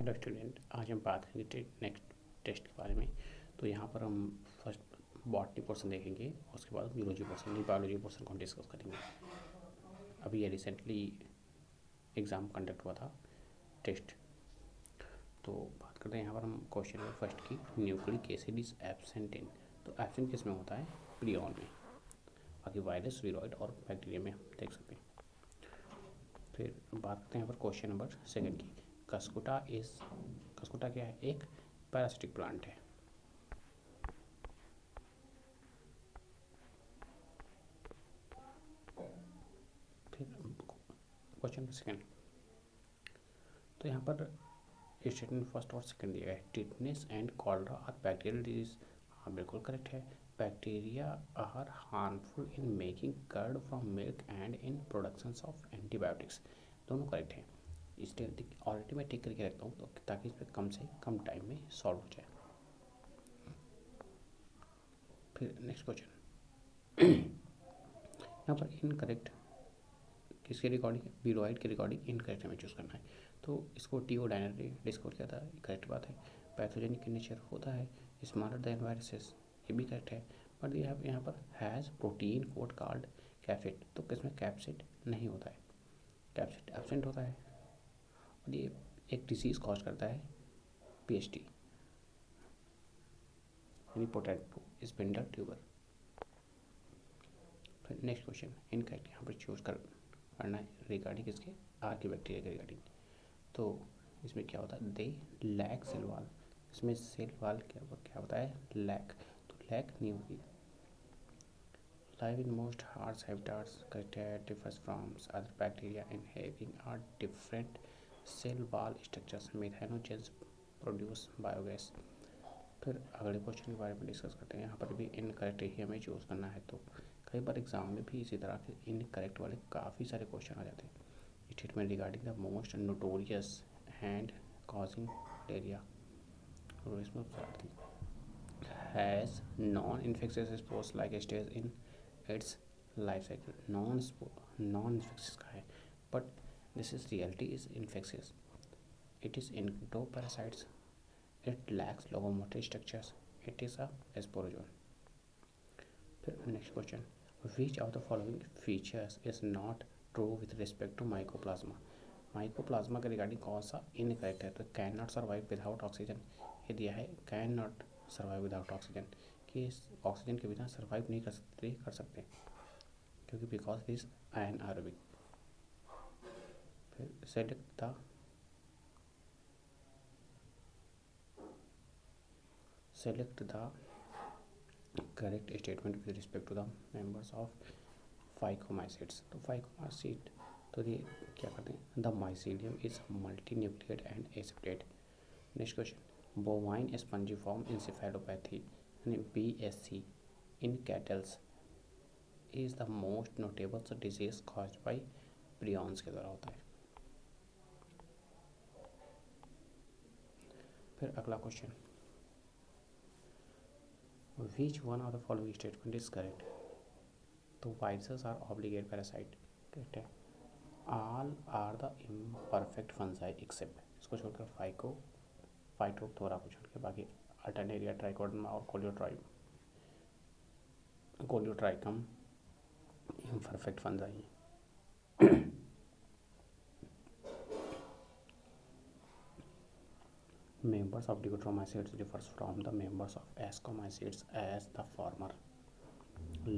Hello student, आज हम बात करेंगे नेक्स्ट टेस्ट के बारे में। तो यहाँ पर हम फर्स्ट बॉटनी पोर्शन देखेंगे, उसके बाद यूरोलॉजी पोर्शन, बायोलॉजी पोर्शन को हम डिस्कस करेंगे। अभी ये रिसेंटली एग्ज़ाम कंडक्ट हुआ था, टेस्ट। तो बात करते हैं यहाँ पर हम क्वेश्चन नंबर फर्स्ट की, nucleic acid is absent in. तो एब्सेंट किस में होता है? प्रियॉन में। बाकी वायरस, वीरोइड और बैक्टीरिया में देख सकते हैं। फिर बात करते हैं यहाँ पर क्वेश्चन नंबर सेकंड की, कसकुटा क्या है? एक पैरासिटिक प्लांट है। फिर क्वेश्चन नंबर सेकंड, तो यहाँ पर स्टेटमेंट फर्स्ट और सेकंड दिया है, tetanus and cholera are bacterial disease. हाँ, बिल्कुल करेक्ट है। Bacteria are harmful in making curd from milk and in production of antibiotics. दोनों करेक्ट हैं। इसलिए ऑलरेडी मैं टिक करके रखता हूँ तो ताकि इस पर कम से कम टाइम में सॉल्व हो जाए। फिर नेक्स्ट क्वेश्चन, यहाँ पर इनकरेक्ट किसके रिकॉर्डिंग? वीरोइड की रिकॉर्डिंग इनकरेक्ट हमें चूज़ करना है। तो इसको टीओडाइनर ने डिस्कवर किया था, करेक्ट बात है। पैथोजेनिक नेचर होता है, स्मॉलर देन वायरसेस, ये भी करेक्ट है। बट यहाँ पर has protein code called capsid. तो किसमें कैप्सिड नहीं होता है, कैप्सिड एब्सेंट होता है। और ये एक डिजीज़ कॉज करता है, पीएचटी यानी पोटैटो स्पिंडल ट्यूबर। फिर नेक्स्ट क्वेश्चन, इनकरेक्ट यहाँ पर चूज करना है रिगार्डिंग किसके? आर के बैक्टीरिया के रिगार्डिंग। तो इसमें क्या होता है? They lack cell wall. इसमें सेल वाल क्या होता है? लैक। तो लैक नहीं होगी। Live in most harsh habitats, correct है। Differs from other bacteria in having are different cell wall structures. Methanogens produce biogas. फिर अगले क्वेश्चन के बारे में डिस्कस करते हैं। यहाँ पर भी इनकरेक्ट ही हमें चूज़ करना है। तो कई बार एग्जाम में भी इसी तरह के इनकरेक्ट वाले काफ़ी सारे क्वेश्चन आ जाते हैं। Statement regarding the most notorious and causing malaria has non infectious spores like stage in its life cycle. Non infectious का है, but this is reality is infectious. It is endoparasites, it lacks locomotor structures, it is a sporozoan. फिर next question, which of the following features is not true with respect to mycoplasma? Mycoplasma के regarding कौन सा incorrect है? तो can not survive without oxygen, ये दिया है can not survive without oxygen, कि ऑक्सीजन के बिना सर्वाइव नहीं कर सकते क्योंकि बिकॉज दिस एनारोबिक। फिर select the correct statement with respect to the members of phycomycetes. तो फाइकोमाइसीड तो ये क्या करते हैं? The mycelium is multi nucleate and aseptate. Next question, bovine spongiform encephalopathy यानी BSC in kettles is the most notable disease caused by prions के द्वारा होता है। फिर अगला question, which one of the following statement is correct? तो viruses are obligate parasite, correct है। all are the imperfect fungi except, इसको छोड़कर फाइटोप्थोरा को छोड़ के बाकी अल्टरनेरिया, ट्राइकोडर्मा और Colletotrichum imperfect fungi. Members of dicotomycetes differs from the members of ascomycetes as the former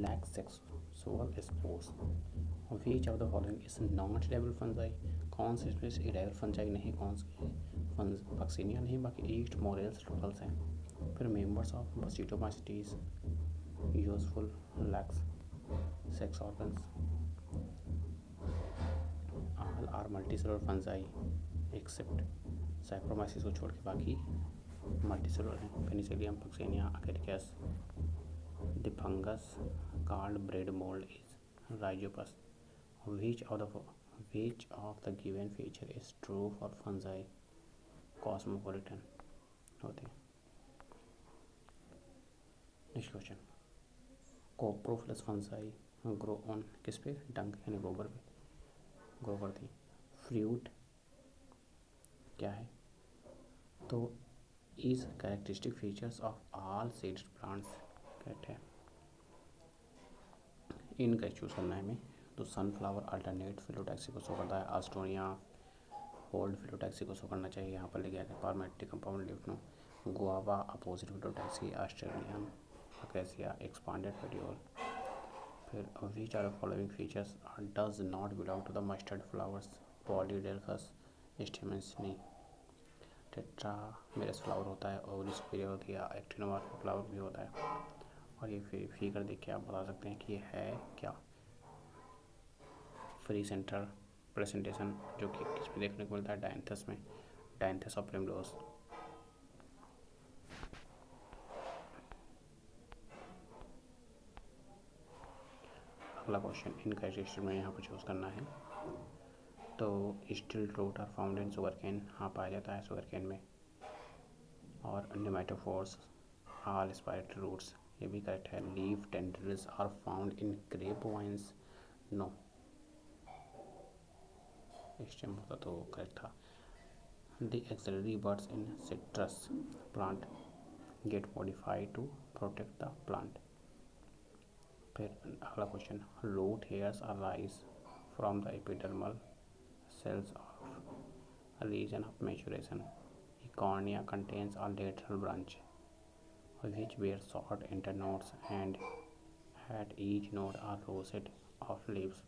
lack sexual spores. Which of the following is not edible fungi? कौन से इसमें edible fungi नहीं, कौन से वक्सीनिया नहीं, बाकी ईस्ट मोरेल्स टोटल्स हैं। फिर members of basidiomycetes useful lacks sex organs. All are multicellular fungi except साइक्रोमाइसिस को छोड़ के बाकी मल्टीसेलुलर हैं। Penicillium, Puccinia, Agaricus. The fungus called bread mould is Rhizopus. which of the given feature is true for fungi? Cosmopolitan होते हैं। Next question, coprophilous fungi grow on किस पे? डंग यानी गोबर पे ग्रो करती हैं। फ्रूट क्या है? तो is characteristic features of all seeds plants correct है। इनका चूज करना है हमें। तो सनफ्लावर अल्टरनेट फिलोटैक्सी को शो करता है, आस्टोनिया होल्ड फिलोटैक्सी को शो करना चाहिए, यहाँ पर ले गया पारमेट्रिक कंपाउंड लिफ्नो, guava opposite phyllotaxy, Australian acacia expanded petiole. फिर which are the following features does not belong to the mustard flowers, polyadelphous stamens नहीं, टेट्रा मेरस फ्लावर होता है, और सुपीरियर होती है, एक्टिनोमार्फ फ्लावर भी होता है। और ये फिगर देख के आप बता सकते हैं कि ये है क्या, फ्री सेंटर प्रेजेंटेशन, जो कि किस में देखने को मिलता है, डायंथस में, डायंथस ऑफ प्रिमरोज। अगला क्वेश्चन इनका रजिस्टर में यहाँ पर चूज करना है। तो still root are found in sugar cane, हाँ पाया जाता है शुगर केन में। और नेमेटोफोर्स ऑल स्पाइरेटरी रूट्स, ये भी करेक्ट है। Leaf tendrils are found in grape vines, no, stem होता तो करेक्ट था। The axillary birds in citrus plant get modified to protect the plant. फिर अगला question, root hairs are rise from the epidermal cells of region of maturation. A cornea contains a lateral branch which bear short internodes and at each node are rosette of leaves.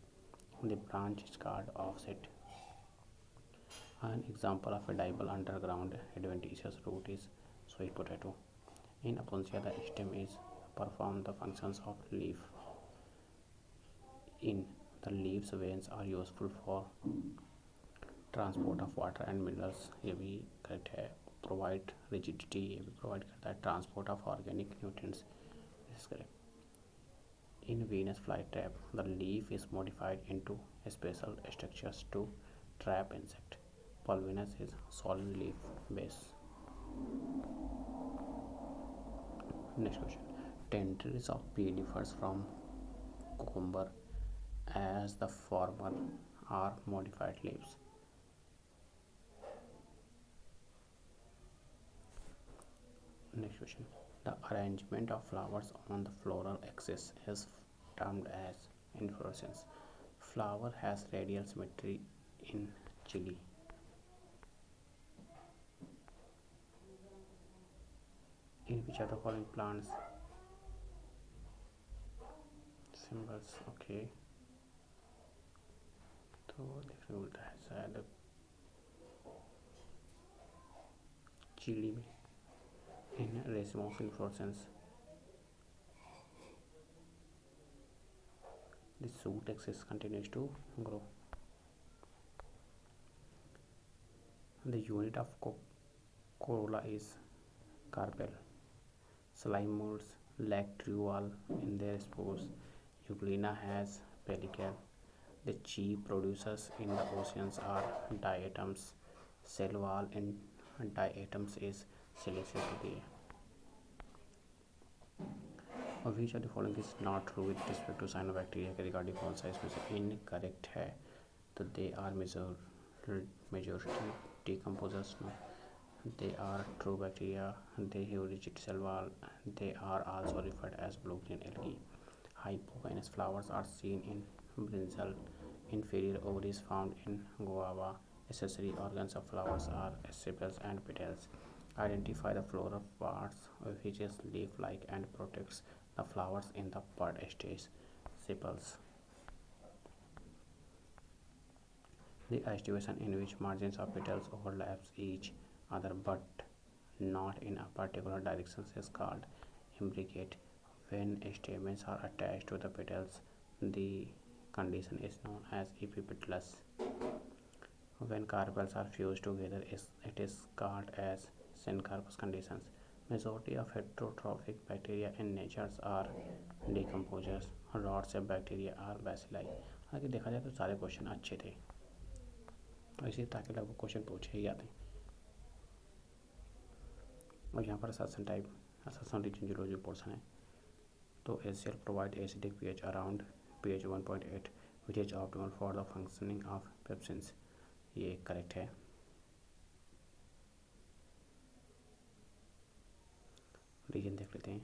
The branch is called offset. An example of a dipole underground adventitious root is sweet potato. In Aponcia, the stem is perform the functions of leaf. In the leaves, veins are useful for transport of water and minerals, ये भी correct है। Provide rigidity, ये भी provide करता है। Transport of organic nutrients, this is correct. In Venus fly trap the leaf is modified into special structures to trap insect, pulvinus is solid leaf base. Next question, tendrils of pea differs from cucumber as the former are modified leaves. Next question, the arrangement of flowers on the floral axis is termed as inflorescence. Flower has radial symmetry in Chile. In which of the following plants symbols, okay, तो देखने को मिलता है शायद chilli में। In racemose inflorescence, the shoot axis continues to grow. The unit of corolla is carpel. Slime molds lack true wall in their spores. Euglena has pellicle. The chief producers in the oceans are diatoms. Cell wall in diatoms is siliceous. Which of the following is not true with respect to cyanobacteria के regarding कौन सा इसमें से incorrect है? तो they are majority decomposers, no. They are true bacteria. They have rigid cell wall. They are also referred as blue green algae. Hypogynous flowers are seen in brinjal. Inferior ovaries found in guava. Accessory organs of flowers are sepals and petals. Identify the floral parts which is leaf-like and protects the flowers in the bud stage. Sepals. The aestivation in which margins of petals overlaps each other but not in a particular direction is called imbricate. When stamens are attached to the petals, the condition is known as epipetalous. When carpels are fused together, it is called as syncarpous conditions. Majority of heterotrophic bacteria in nature are decomposers. Rods of bacteria are bacilli. आगे देखा जाए तो सारे question अच्छे थे, ऐसे ताकि लगभग क्वेश्चन पूछे ही आते हैं। और यहाँ पर assertion type, assertion reason zoology portion है। तो HCl provide acidic pH around pH 1.8 which is optimal for the functioning of pepsins, ये करेक्ट है। एंटीजन देख लेते हैं।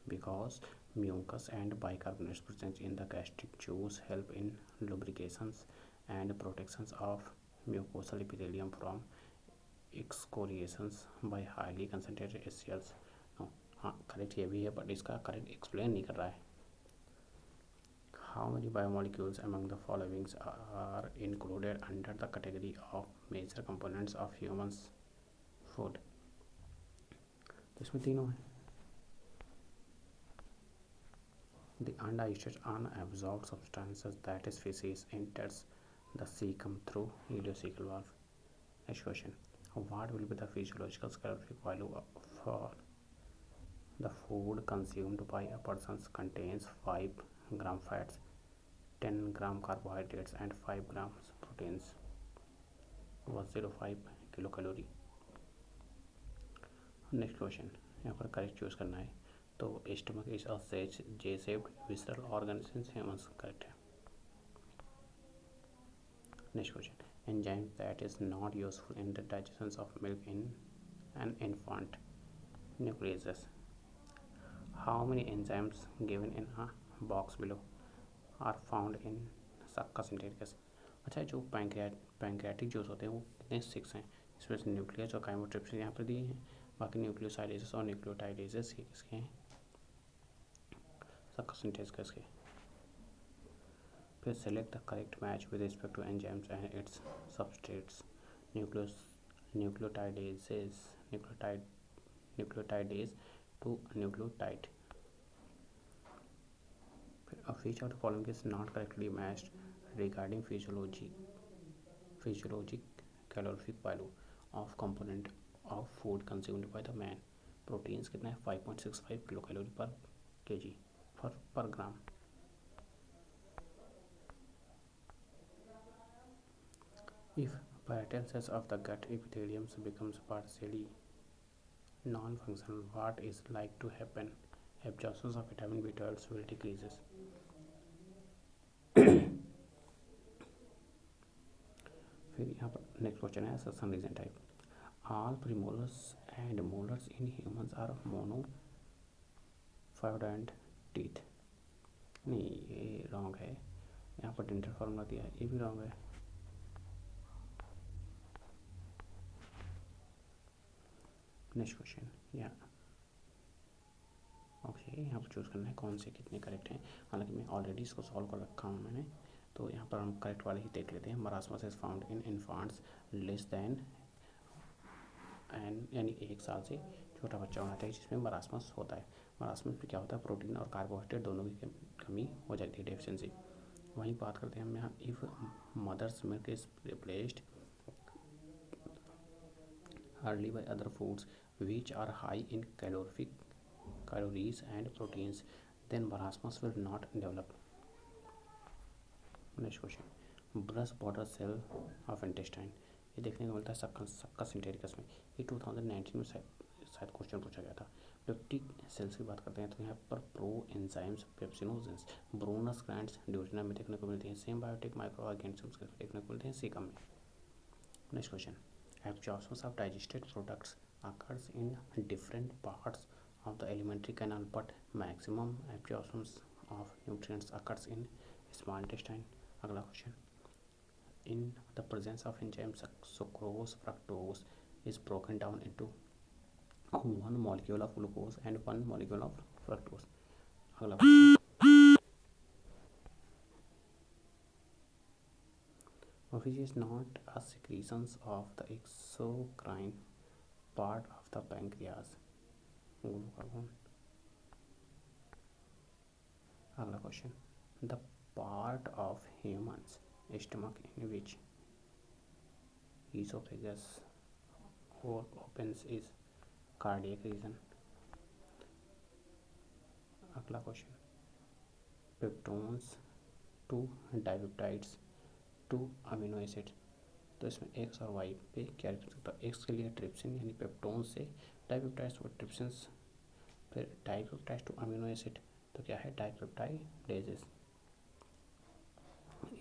Because mucus and bicarbonates present in the gastric juice help in lubrications and protections of mucosal epithelium from excoriations by highly concentrated HCl's। हाँ correct ये भी है, but इसका करेक्ट एक्सप्लेन नहीं कर रहा है। How many biomolecules among the following are included under the category of major components of humans food? तो इसमें तीनों हैं। The undigested unabsorbed substances, that is feces, enters the cecum through ileocecal valve. Next question. What will be the physiological calorific value for the food consumed by a person? Contains 5 gram fats, 10 gram carbohydrates and 5 grams proteins, 105 kilocalorie. Next question, यहाँ पर correct choose करना है। तो stomach is a J shaped visceral organ in humans, correct है। Next question, enzyme that is not useful in the digestion of milk in an infant, nucleus. How many enzymes given in a box below are found in succus entericus. अच्छा, जो pancreatic juice होते हैं वो कितने 6 हैं। इसमें से nucleus और काइमोट्रिप्सिन यहाँ पर दिए हैं, बाकी न्यूक्लियोसाइडेजेस और न्यूक्लियोटाइडेजेस ये किसके हैं, सक्का सिंथेटिकस के। फिर select the correct match with respect to enzymes and its substrates. Nucleotidases, nucleotidase to nucleotide. Which of the following is not correctly matched regarding physiologic calorific value of component of food consumed by the man? Proteins कितना है 5.65 kilo calorie पर kg पर ग्राम। If parietal cells of the gut epithelium becomes partially non-functional, what is like to happen? Absorption of vitamin B12 will decreases. फिर यहाँ पर next question है assertion reason type. All premolars and molars in humans are monophyodont teeth. नहीं, ये wrong है। यहाँ पर dental formula दिया है, ये भी रॉन्ग है। नेक्स्ट क्वेश्चन, ओके, यहाँ पर चूज़ करना है कौन से कितने करेक्ट हैं। हालांकि मैं ऑलरेडी इसको सॉल्व कर रखा हूँ मैंने, तो यहाँ पर हम करेक्ट वाले ही देख लेते हैं। Marasmus is found in infants less than and, यानी 1 साल से छोटा बच्चा होना चाहिए जिसमें मरासमस होता है। मरासमस में क्या होता है, प्रोटीन और कार्बोहाइड्रेट दोनों की कमी हो जाती है, डेफिशिएंसी। वहीं बात करते हैं हम यहाँ, if mother's milk is replaced early by other foods which are high in calories and proteins, then marasmus will not develop. Next question, brush border cell of intestine, ये देखने को मिलता है सक्का सिंथेटिकस में। ये 2019 में शायद क्वेश्चन पूछा गया था। पेप्टिक सेल्स की बात करते हैं तो यहाँ पर प्रो एंजाइम्स पेप्सिनोजेंस ब्रोनस ग्लैंड्स ड्यूटेना में देखने को मिलती हैं। सेम बायोटिक माइक्रो ऑर्गेनिजम्स देखने को मिलते हैं सीकम में। Next question, absorption of digested products occurs in different parts of the alimentary canal, but maximum absorption of nutrients occurs in small intestine. अगला question, in the presence of enzymes sucrose fructose is broken down into 1 molecule of glucose and 1 molecule of fructose. अगला question, which is not a secretions of the exocrine part of the pancreas, glucagon. अगला question, the part of humans stomach in which esophagus or opens is cardiac region. अगला question, peptones to dipeptides to amino acid. तो इसमें x और Y पे क्या लिख सकता है, एक्स के लिए ट्रिप्सिन यानी पेप्टोन से डाइपेप्टाइड्स और ट्रिप्सिन, फिर डाइपेप्टाइड्स टू अमीनो एसिड तो क्या है dipeptidases.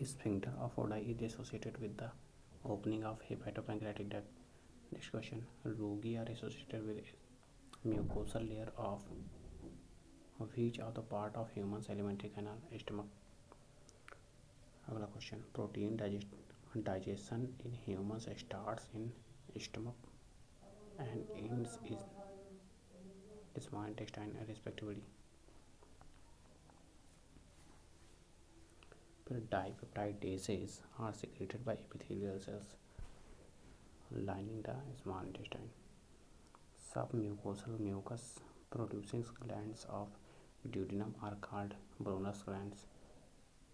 Sphincter of Oddi is associated with the opening of hepatopancreatic duct. Next question, rugae are associated with mucosal layer of which of the part of human's alimentary canal? Stomach. अगला question, protein digestion in humans starts in stomach and ends in small intestine respectively. फिर dipeptidases are secreted by epithelial cells lining the small intestine. Submucosal mucus producing glands of duodenum are called Brunner's glands.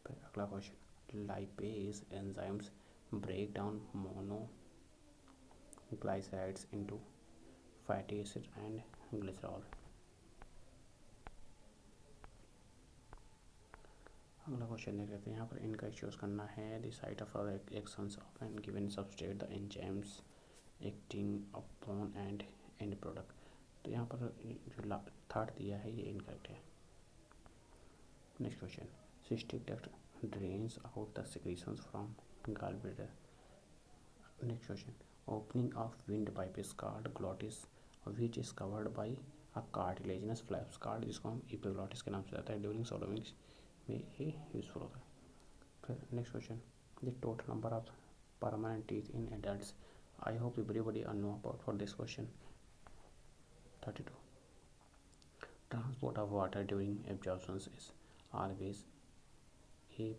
फिर अगला question, lipase enzymes break down monoglycerides into fatty acid and glycerol. अगला question देख लेते हैं। यहाँ पर इनका choose करना है the site of actions of an given substrate the enzymes acting upon and and product. तो यहाँ पर जो थर्ड दिया है ये इनकरेक्ट है। Next question, cystic duct drains out the secretions from gallbladder. Next question, opening of wind pipe is called glottis which is covered by a cartilaginous flaps card, जिसको हम एपिग्लॉटिस के नाम से जाता है। ड्यूरिंग सोलोइंग में ये यूजफुल होता है। फिर next question, the total number of permanent teeth in adults. I hope everybody know about for this question. 32. Transport of water during absorption is always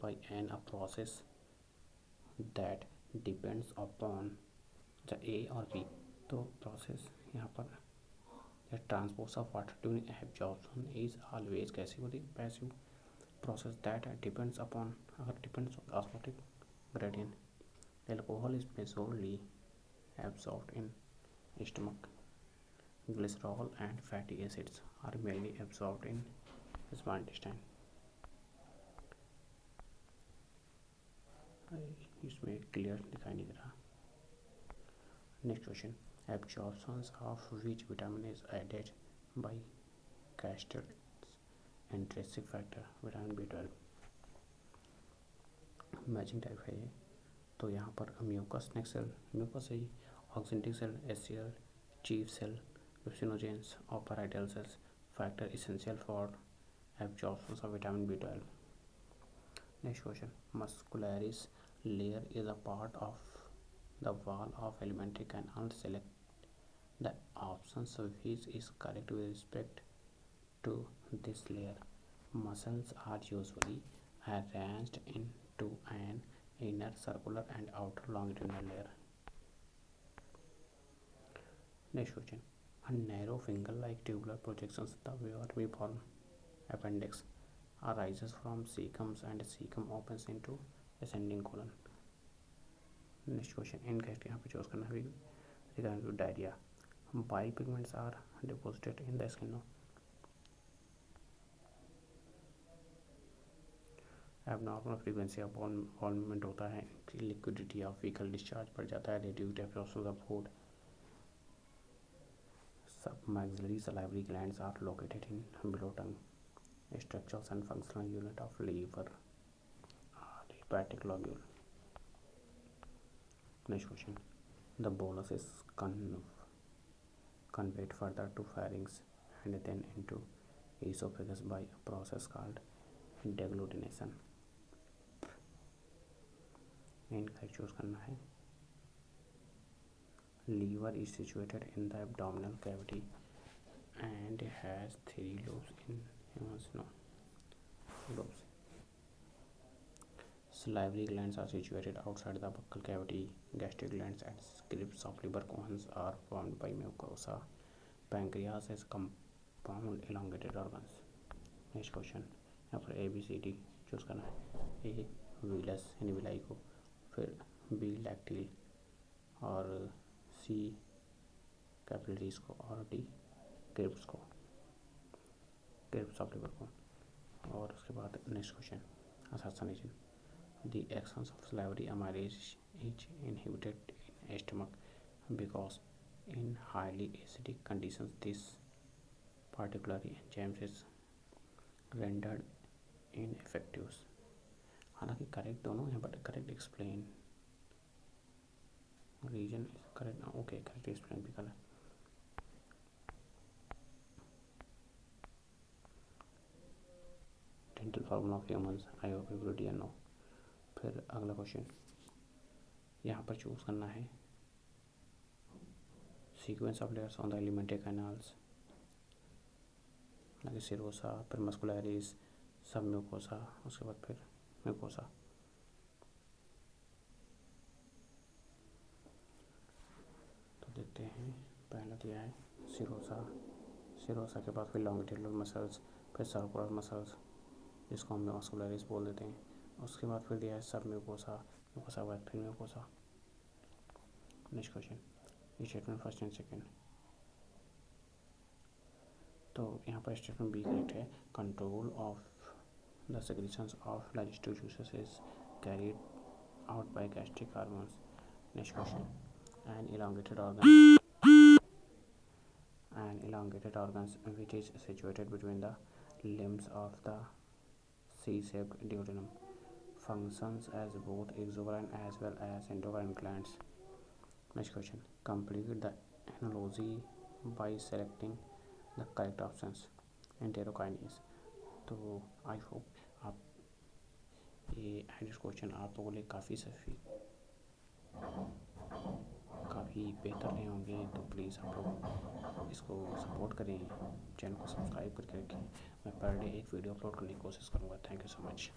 by a process that depends upon the A or B. तो process यहाँ पर transport of water during absorption is always कैसी होती है? Passive process that depends upon, अगर depends osmotic gradient. Alcohol is majorly absorbed in stomach. Glycerol and fatty acids are mainly absorbed in small intestine. इसमें clear दिखाई नहीं दे रहा। Next question, absorptions of which vitamin is aided by gastroenteric factor? Vitamin B12। Matching type है ये। तो यहाँ पर म्यूकस, नेक्स्ट सेल म्यूकस है, ऑक्सीडेटिव सेल, एसियल, chief cell, Pepsinogens or parietal cells factor essential for absorption of vitamin B12. Next question, muscularis layer is a part of the wall of alimentary canal. Select the options which is correct with respect to this layer. Muscles are usually arranged into an inner circular and outer longitudinal layer. Next question, a narrow finger-like tubular projections, the vermiform appendix, arises from cecums and cecum opens into ascending colon. Next question, इनका यहाँ पे choose करना है regarding to diarrhea. Bile pigments are deposited in the skin. Abnormal frequency of bowel movement होता है, liquidity of fecal discharge बढ़ जाता है, reduced absorption of food. Submaxillary salivary glands are located in below tongue. Structures and functional unit of liver are hepatic lobule. Next question, the bolus is conveyed further to pharynx and then into esophagus by a process called deglutination. इनका choose करना है। Liver is situated in the abdominal cavity and has 3 lobes in humans. No lobes. Salivary glands are situated outside the buccal cavity. Gastric glands and scripts of liver cones are formed by mucosa. Pancreas is compound elongated organs. Next question, यहाँ पर ABCD choose करना है। A villous यानी villi को, फिर B लैक्टिल और C capillaries को और D क्रिप्स को, क्रिप्स ऑफ लिवर को। और उसके बाद next question, assassination. The actions of salivary amylase is inhibited in stomach because in highly acidic conditions this particular enzyme is rendered ineffective. हालांकि correct दोनों हैं but correct explain reason is correct. Okay, correct explain भी करना। Mental formula of humans, I hope everybody know. फिर अगला question यहाँ पर choose करना है sequence of layers on the alimentary canals, like serosa, फिर मस्कुलरिस, सब म्यूकोसा, उसके बाद फिर म्यूकोसा। तो देखते हैं, पहला दिया है सिरोसा, सिरोसा के बाद फिर लॉन्गिट्यूडनल मसल्स, फिर सर्कुलर मसल्स जिसको हम मस्कुलरिस बोल देते हैं, उसके बाद फिर दिया है सब म्यूकोसा, म्यूकोसा बाद फिर mucosa. Next question statement first and second. तो यहाँ पर स्टेटमेंट बी करेक्ट है, control of the secretions of digestive juices is carried out by gastric hormones. Next question an elongated organ which is situated between the limbs of the C-shaped duodenum functions as both exocrine as well as endocrine glands. Next question, complete the analogy by selecting the correct options. enterokinase। तो I hope आप ये edit question आप लोगों ने काफ़ी बेहतर रहे होंगे, तो प्लीज़ आप लोग इसको सपोर्ट करें, चैनल को सब्सक्राइब करके रखें। मैं पर डे एक वीडियो अपलोड करने की कोशिश करूँगा। Thank you so much.